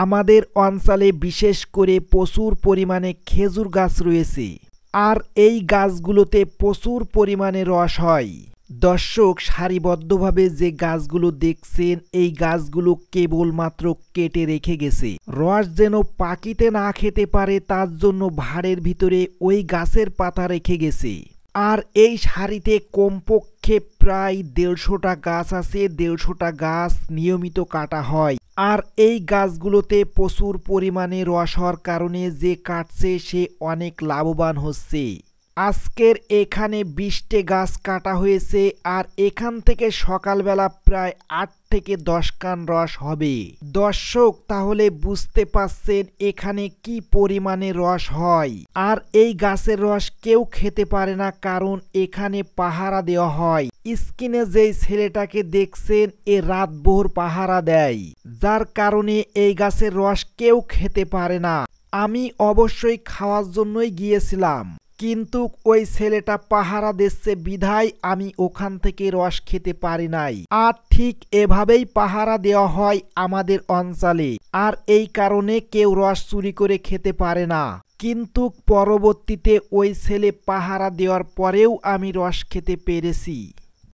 আমাদের অঞ্চলে বিশেষ করে প্রচুর পরিমাণে খেজুর গাছ রয়েছে, আর এই গাছগুলোতে প্রচুর পরিমাণে রস হয়। দর্শক, সারিবদ্ধভাবে যে গাছগুলো দেখছেন, এই গাছগুলো কেবলমাত্র কেটে রেখে গেছে। রস যেন পাখিতে না খেতে পারে তার জন্য ভাঁড়ের ভিতরে ওই গাছের পাতা রেখে গেছে। আর এই সারিতে কমপক্ষে প্রায় 150টা গাছ আছে। 150টা গাছ নিয়মিত কাটা হয়। আর এই গাছগুলোতে প্রচুর পরিমাণে রস হওয়ার কারণে যে কাটছে সে অনেক লাভবান হচ্ছে। আজকের এখানে 20টে গাছ কাটা হয়েছে, আর এখান থেকে সকালবেলা প্রায় 8 থেকে 10 কান রস হবে। দর্শক, তাহলে বুঝতে পারছেন এখানে কি পরিমাণে রস হয়। আর এই গাছের রস কেউ খেতে পারে না, কারণ এখানে পাহারা দেওয়া হয়। স্ক্রিনে যেই ছেলেটাকে দেখছেন এ রাতভর পাহারা দেয়, যার কারণে এই গাছের রস কেউ খেতে পারে না। আমি অবশ্যই খাওয়ার জন্যই গিয়েছিলাম, কিন্তু ওই ছেলেটা পাহারা দিচ্ছে বিধায় আমি ওখান থেকে রস খেতে পারি নাই। আর ঠিক এভাবেই পাহারা দেওয়া হয় আমাদের অঞ্চলে, আর এই কারণে কেউ রস চুরি করে খেতে পারে না। কিন্তু পরবর্তীতে ওই ছেলে পাহারা দেওয়ার পরেও আমি রস খেতে পেরেছি।